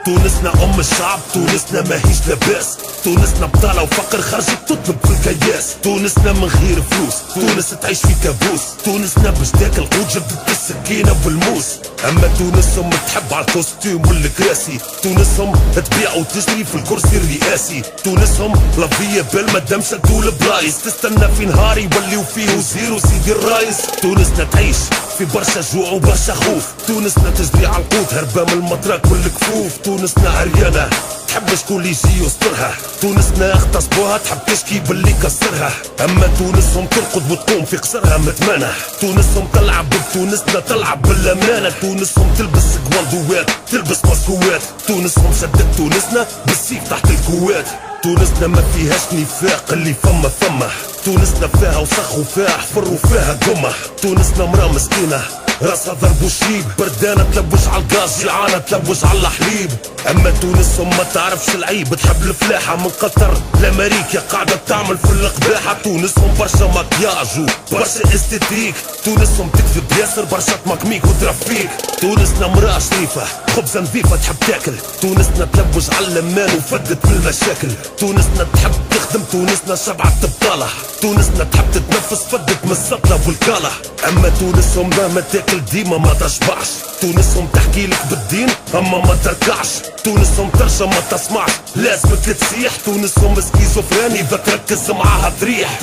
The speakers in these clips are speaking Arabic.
تونسنا ام الشعب، تونسنا ماهيش لاباس، تونسنا بطالة وفقر خرجت تطلب في الكياس، تونسنا من غير فلوس، تونس تعيش في كابوس، تونسنا باش تاكل قوت جبدت السكينة والموس. اما تونسهم تحب على الكوستيم والكراسي، تونسهم تبيع وتشتري في الكرسي الرئاسي، تونسهم لافية بالمدام شدوا البلايص، تستنى في نهار يوليو فيه وزيرو سيدي الرايس. تونسنا تعيش في برشا جوع وبرشا خوف، تونسنا تجري على القوت هربة من المطرق والكفوف، تونسنا عريانة تحب شكون اللي يجي يسترها، تونسنا اغتصبوها تحب تشكي باللي كسرها. اما تونسهم ترقد وتقوم في قصرها متمانة، تونسهم تلعب بتونسنا تلعب بالامانة، تونسهم تلبس كواندوات تلبس ماسكوات، تونسهم شدت تونسنا بالسيف تحت الكوات. تونسنا ما فيهاش نفاق اللي فما تونسنا فيها وسخ وفيها حفر وفيها قمة، تونسنا مرا مسكينة راسها ضرب وشيب، بردانة تلبش على الغاز جيعانة تلبش على الحليب. اما تونسهم ما تعرفش العيب، تحب الفلاحة من قطر لامريكا قاعدة تعمل في القباحة، تونسهم برشا مكياج وبرشا استيتيك، تونسهم تكذب ياسر برشا مكميك وترفيك. تونسنا مرأة شريفة خبزة نظيفة تحب تاكل، تونسنا تلبش على اللمان وفدت من المشاكل، تونسنا تحب تخدم، تونسنا شبعت بطالة، تونسنا تحب تتنفس فدت من السطلة والكالة. اما تونسهم مهما تاكل ديما ما تشبعش، تونسهم تحكي لك بالدين اما ما تركعش، تونسهم ترجع ما تسمعش لازمك تسيح، تونسهم سكيزوفريني اذا تركز معاها تريح.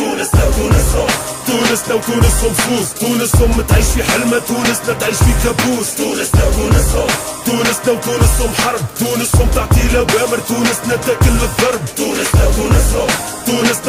تونسنا وتونسهم فلوس، تونسهم تعيش في حلمة، تونسنا تعيش في كابوس، تونسنا وتونسهم حرب، تونسهم تعطي الاوامر، تونسنا تاكل الضرب، تونسنا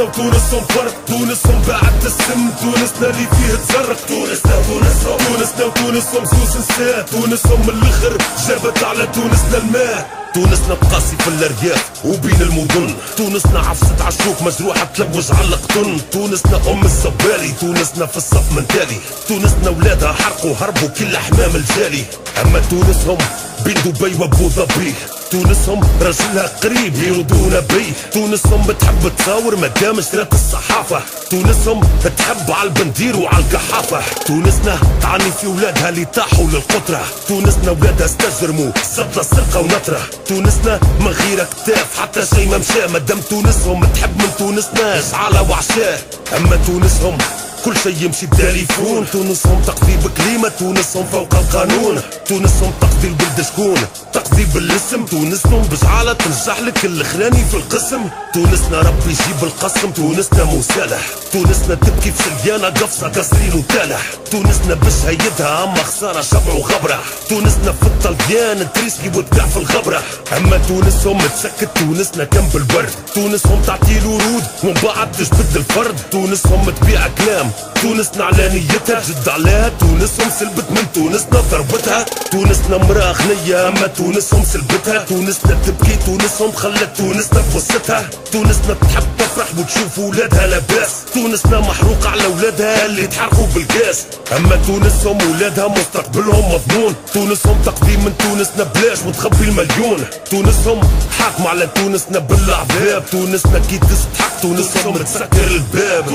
وتونسهم فرق، تونسهم بعد السم، تونسنا اللي فيه تزرق، تونسنا وتونسهم سوس نساء، تونسهم من الاخر جابت على تونسنا الماء. تونسنا تقاسي في الارياف وبين المدن، تونسنا عفست عشوك مجروحة تلوج على القطن، تونسنا ام الزبالي، تونسنا في الصف من تالي، تونسنا ولادها حرقوا هربوا كل حمام الجالي. اما تونسهم بين دبي وابو ظبي، تونسهم رجلها قريب يردونا بي، تونسهم بتحب تصاور مادام شرات الصحافة، تونسهم تحب على البندير وعلى القحافة، تونسنا تعاني في ولادها اللي طاحوا للقطرة، تونسنا ولادها استجرموا سطلة سرقة ونطرة، تونسنا من غير كتاف حتى شي ما مشى، مادام تونسهم تحب من تونسنا اشعالة وعشاه. اما تونسهم كل شي يمشي بالتليفون، تونسهم تقضي بكلمة، تونسهم فوق القانون، تونسهم تقضي البلد شكون تقضي بالاسم، تونسهم بجعالة تنجح لك الاخراني في القسم، تونسنا ربي يجيب القسم، تونسنا مسالح، تونسنا تبكي في سليانة قفصة كسرين وتالح، تونسنا باش هيدها اما خسارة شبع وغبرة، تونسنا في الطليان تريسكي وتبيع في الغبرة. اما تونسهم تسكت، تونسنا كم بالبرد، تونسهم تعطي الورود ومن بعد تجبد الفرد، تونسهم تبيع كلام، تونسنا علانيتها جد عليها، تونسهم سلبت من تونسنا ضربتها، تونسنا مرا غنية اما تونسهم سلبتها، تونسنا تبكي، تونسهم خلت تونسنا في وسطها، تونسنا تحب تفرح وتشوف ولادها لاباس، تونسنا محروقة على ولادها اللي تحرقوا بالكاس. اما تونسهم ولادها مستقبلهم مضمون، تونسهم تقضي من تونسنا بلاش وتخبي المليون، تونسهم حاكم على تونسنا بالعذاب، تونسنا كي تستحق تونسهم تسكر الباب.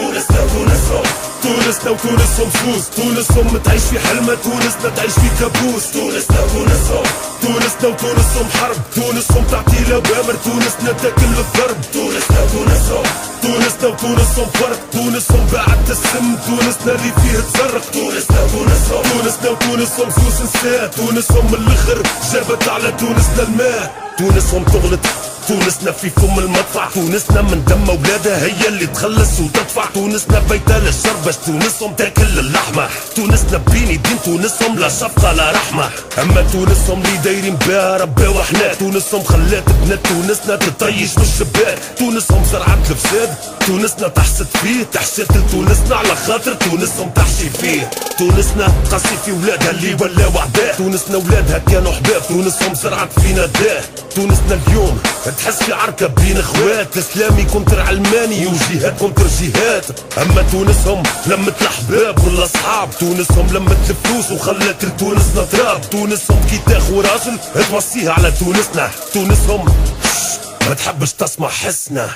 تونسنا وتونسهم فلوس، تونسهم تعيش في حلمة، تونسنا تعيش في كابوس، تونسنا وتونسهم حرب، تونسهم تعطي الاوامر، تونسنا تاكل الضرب، تونسنا وتونسهم فرق، تونسهم بعد السم، تونسنا اللي فيه تزرق، تونسنا وتونسهم سوس نساء، تونسهم من الاخر جابت على تونسنا الماء. تونسهم تغلط، تونسنا في فم المدفع، تونسنا من دم اولادها هي اللي تخلص وتدفع، تونسنا بيتها للشر باش تونسهم تاكل اللحمة، تونسنا بين يدين، تونسهم لا شفقة لا رحمة. اما تونسهم اللي دايرين بها ربا وحنا، تونسهم خلات بنات تونسنا تطيش من الشباك، تونسهم زرعت الفساد، تونسنا تحسد فيه، تحشيت لتونسنا على خاطر تونسهم تحشي فيه، تونسنا قاسي في ولادها اللي ولاو اعداء، تونسنا ولادها كانوا حباب، تونسهم زرعت فينا داء، تونسنا اليوم تحس في عركة بين اخوات، اسلامي كونتر علماني وجهات كونتر جهات. اما تونسهم لمت الاحباب والاصحاب، تونسهم لمت الفلوس وخلت لتونسنا تراب، تونسهم كي تاخو راجل توصيه على تونسنا، تونسهم ما تحبش تسمع حسنا.